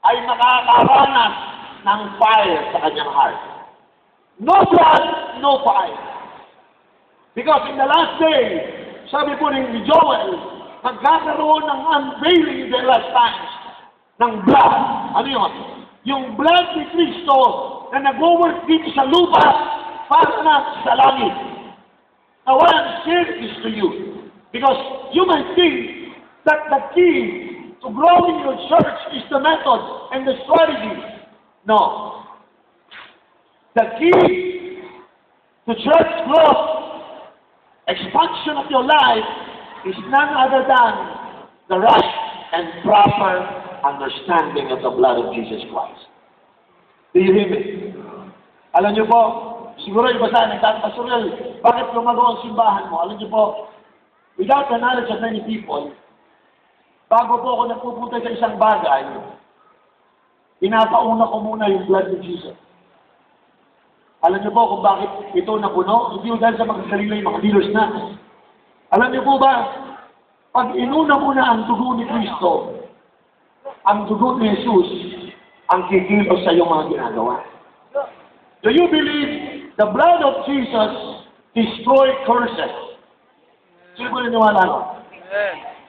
ay makakaranas ng fire sa kanyang heart. No blood, no fire. Because in the last day, sabi po ni Joel, magkakaroon ng unveiling in the last times ng blood. Ano yun? Yung blood ni Kristo na nag-work dito sa lupa para na sa langit. Now, what I'm saying is to you, because you might think that the key to growing your church is the method and the strategy. No. The key to church growth, expansion of your life, is none other than the right and proper understanding of the blood of Jesus Christ. Do you hear me? Alam niyo po, siguro iba sa akin, Pastor Real, bakit lumago ang simbahan mo? Alam niyo po, without the knowledge of many people, bago po ako nagpupunta sa isang bagay, pinapauna ko muna yung blood of Jesus. Alam niyo po kung bakit ito napuno? Hindi dahil sa magsasalila yung mga dealers natin. Alam niyo po ba, pag inuna mo na ang dugo ni Kristo, ang dugo ni Jesus, ang kikilos sa iyong mga ginagawa. Do you believe the blood of Jesus destroyed curses? Sino ko niniwala ko?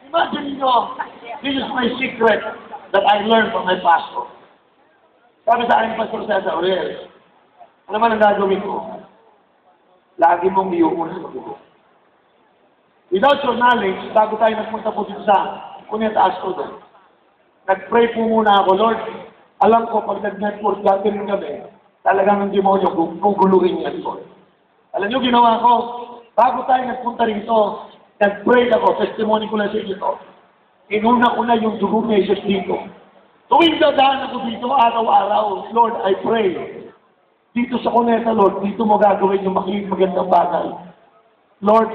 Imagine nyo, this is my secret that I learned from my pastor. Sabi sa akin, Pastor Cesar Uriel, ano naman ang gagawin ko? Lagi mong iuuna sa dugo. Without your knowledge, bago tayo nagpunta po dito sa Cuneta Astro, nag-pray po muna ako, Lord, alam ko pag nag-network natin kami, talagang ang demonyo guguluhin niya ito. Alam niyo, ginawa ko, bago tayo nagpunta rito, nag-pray ako, testimony ko na sa inyo ito. Inuna ko na yung dugo ni Jesus dito. Tuwing dadaan ako dito, araw-araw, Lord, I pray. Dito sa Cuneta, Lord, dito mo gagawin yung magandang bagay. Lord,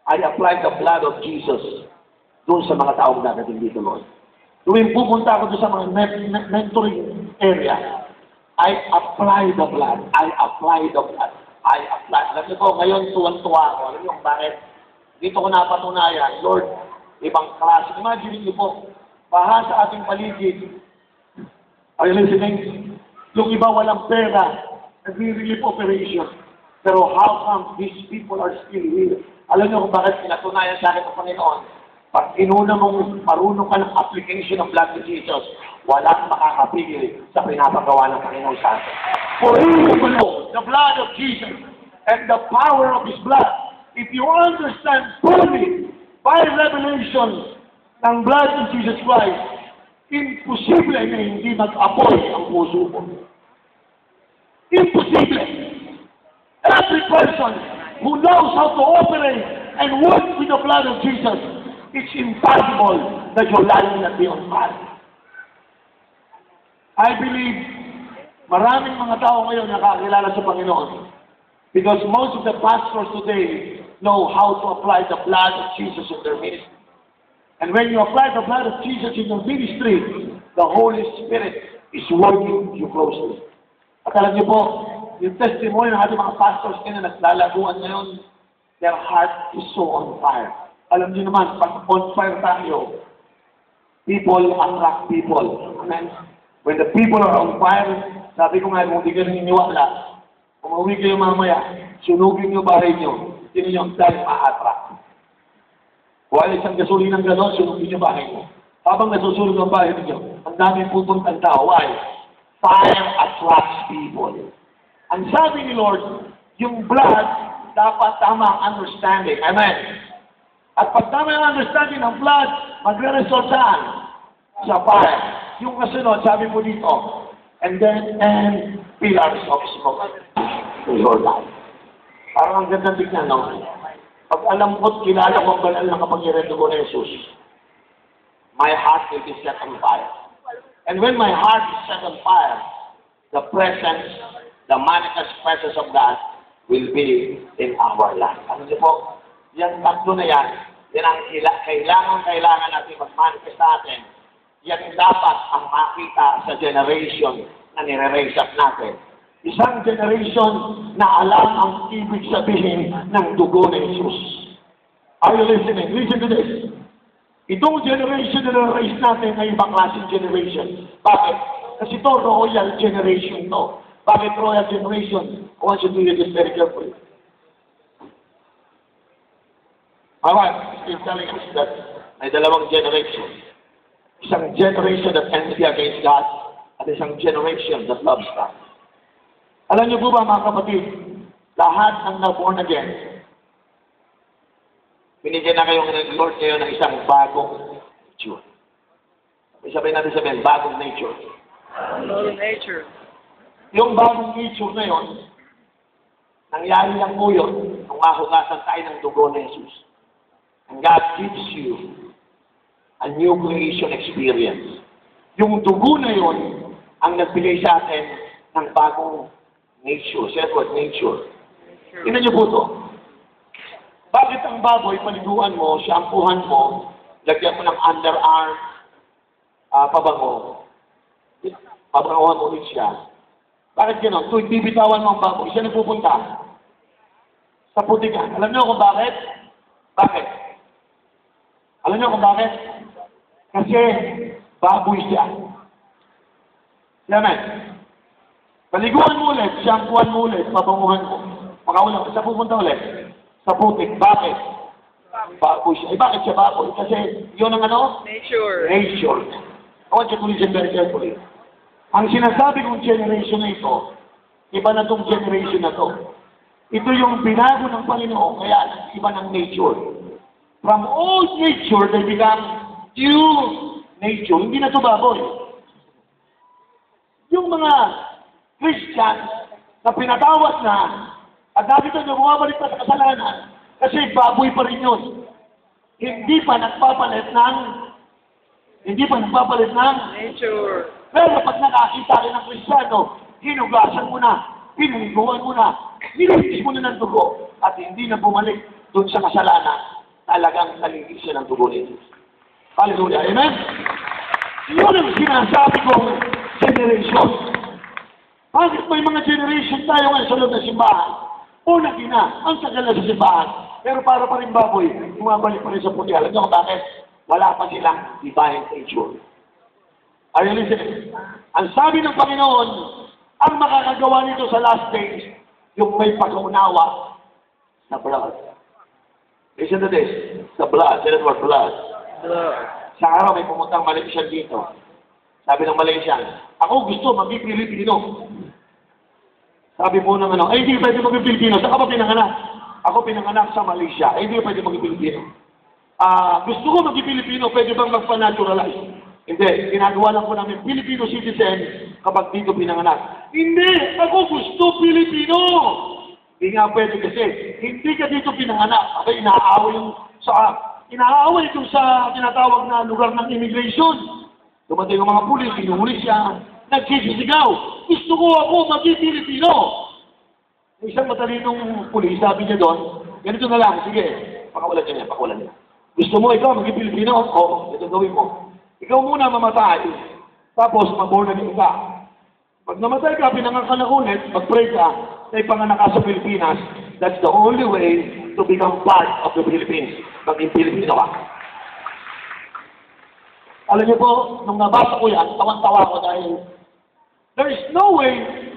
I apply the blood of Jesus doon sa mga taong dadating dito, Lord. Tuwing pupunta ako doon sa mga mentoring area, I apply the blood. I apply the blood. I apply. Alam niyo po, ngayon tuwan-tuwa ako. Alam niyo kung bakit? Dito ko napatunayan, Lord, ibang klase. Imagine niyo po, baha sa ating paligid. Are you listening? Yung iba walang pera, nag-relief operation. Pero how come these people are still here? Alam niyo kung bakit pinatunayan sa akin ng Panginoon? Pag inuna mong marunong ka ng application ng blood of Jesus, walang makakapigil sa pinapagawa ng Panginoon sa atin. For you know the blood of Jesus and the power of His blood, if you understand fully by revelation ng blood of Jesus Christ, imposible na hindi mag-apoy ang puso mo. Imposible. Every person who knows how to operate and work with the blood of Jesus, it's impossible that your life will not be on fire. I believe maraming mga tao ngayon nakakilala sa Panginoon because most of the pastors today know how to apply the blood of Jesus in their ministry. And when you apply the blood of Jesus in your ministry, the Holy Spirit is working you closely. At alam niyo po, yung testimony ng ating mga pastors na naglalaguan ngayon, their heart is so on fire. Alam niyo naman, pag on fire tayo, people attract people. Amen? When the people are on fire, sabi ko nga, kung hindi ka naniniwala, umuwi kayo mamaya, sunugin niyo bahay niyo, hindi niyo dahil ma-attract. Kung isang gasolinang gano'n, sunugin niyo bahay niyo. Habang nasusunog ang bahay niyo, ang daming pupuntang tao. Why? Fire attracts people. Ang sabi ni Lord, yung blood, dapat tama ang understanding. Amen? At pag tama ang understanding ng blood, magre-result saan? Sa fire. Yung kasunod, sabi po dito, and pillars of smoke in your life. Parang ang ganda tignan, no? Pag alam ko't kilala ko ang banal na kapangyarihan ko na Jesus, my heart will be set on fire. And when my heart is set on fire, the presence, the manifest presence of God will be in our life. Ano niyo po? Yan tatlo na yan ang kailangan natin mag-manifest natin. Yan dapat ang makita sa generation na nire-raise up natin. Isang generation na alam ang ibig sabihin ng dugo ng Jesus. Are you listening? Listen to this. Itong generation na na-raise natin ay ibang klaseng generation. Bakit? Kasi ito, royal generation to. Bakit royal generation? I want you to hear this very carefully. Alright, still telling us that may dalawang generation. Isang generation that envy against God at isang generation that loves God. Alam niyo po ba mga kapatid, lahat ng na-born again, binigyan na kayo ng Lord ngayon ng isang bagong nature. Sabihin natin bagong nature. Bagong nature. Yung bagong nature na yun, nangyari lang po yun nung ahugasan tayo ng dugo ni Jesus. And God gives you a new creation experience. Yung dugo na yun ang nagbigay sa atin ng bagong nature. Say that word, nature. Tingnan niyo po ito. Bakit ang baboy, paliguan mo, shampoohan mo, lagyan mo ng underarm, pabango, pabangohan mo ulit siya. Bakit gano'n? Tuwing bibitawan mo ang baboy, siya nagpupunta sa putikan. Alam niyo kung bakit? Bakit? Alam niyo kung bakit? Kasi baboy siya. Amen. Paliguan mo ulit, shampoohan mo ulit, pabanguhan mo. Makaulang, sa pupunta ulit. Sa putik. Bakit? Baboy siya. Bakit siya baboy? Kasi yun ang ano? Nature. Nature. I want you to listen very carefully. Ang sinasabi kong generation na ito, iba na itong generation na ito. Ito yung binago ng Panginoon, kaya iba ng nature. From old nature, they become new nature. Hindi na ito baboy. Yung mga Christians na pinatawad na, at dati ito nyo bumabalik pa sa kasalanan, kasi baboy pa rin yun. Hindi pa nagpapalit ng Nature. Pero pag nakakita rin ng Kristiyano, hinugasan mo na, pinuliguan mo na, nililis mo na ng dugo, at hindi na bumalik doon sa kasalanan, talagang nalilis siya ng dugo ni Jesus. Hallelujah. Amen? Yun ang sinasabi kong generation. Bakit may mga generation tayo ngayon sa loob ng simbahan? Una-gina, ang tagal na sa simbahan. Pero para pa rin baboy, bumabalik pa rin sa puti. Alam niyo kung bakit? Wala pa silang divine nature. Are you listening? Ang sabi ng Panginoon, ang makakagawa nito sa last days, yung may pag-unawa sa blood. Listen to this. The blood. Say that word, blood. Blood. Sa araw may pumuntang Malaysian dito. Sabi ng Malaysian, ako gusto maging Pilipino. Sabi po ng ano, ay hindi pwede maging Pilipino. Saan ka ba pinanganak? Ako pinanganak sa Malaysia. Ay hindi pwede maging Pilipino. Gusto ko maging Pilipino, pwede bang magpa-naturalize? Hindi. Ginagawa lang po namin Filipino citizen kapag dito pinanganak. Hindi! Ako gusto Pilipino! Hindi nga pwede kasi hindi ka dito pinanganak. Ako inaaway yung sa tinatawag na lugar ng immigration. Dumating ang mga pulis, inuhuli siya, nagsisisigaw. Gusto ko ako maging Pilipino. Isang matalinong pulis, sabi niya doon, ganito na lang, sige, pakawalan niya. Gusto mo ikaw maging Pilipino? Oo, ito gawin mo. Ikaw muna mamatay, tapos mag-born again ka. Pag namatay ka, pinanganak ka na ulit, mag-pray ka, na ipanganak ka sa Pilipinas, that's the only way to become part of the Philippines. Maging Pilipino ka. Alam niyo po, nung nabasa ko yan, tawan-tawa ko dahil there is no way,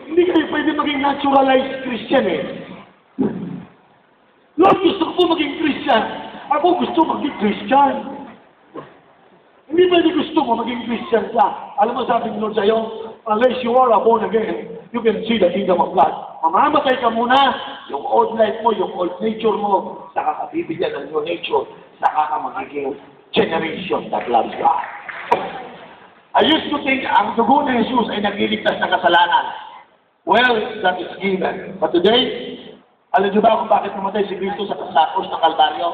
hindi kayo pwede maging naturalized Christian eh. Lord, gusto ko po maging Christian. Ako gusto maging Christian. Hindi pwede gusto mo maging Christian ka. Alam mo, sabi ni Lord sa'yo, unless you are born again, you can see the kingdom of God. Mamamatay ka muna, yung old life mo, yung old nature mo, saka ka bibigyan ng new nature, saka ka magiging generation that loves God. I used to think ang dugo ni Jesus ay nagliligtas ng kasalanan. Well, that is given. But today, alam niyo ba kung bakit namatay si Kristo sa krus ng Kalbaryo?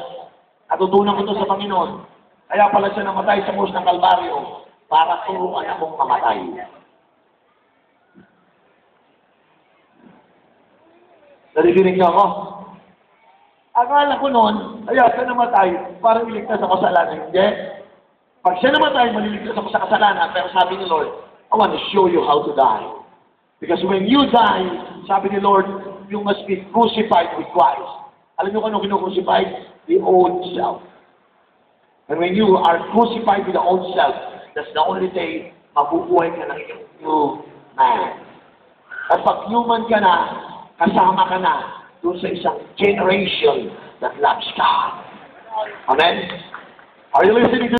Natutunan ko ito sa Panginoon. Kaya pala siya namatay sa krus ng Kalbaryo para turuan akong mamatay. Narinig niyo ako? Akala ko noon, kaya siya namatay para iligtas ako sa kasalanan. Hindi. Pag siya namatay, maliligtas ako sa kasalanan. Pero sabi ni Lord, I want to show you how to die. Because when you die, sabi ni Lord, you must be crucified with Christ. Alam niyo kung ano kinu-crucified? The old self. And when you are crucified with the old self, that's the only day mabubuhay ka ng new man. At pag human ka na, kasama ka na doon sa isang generation that loves God. Amen? Are you listening to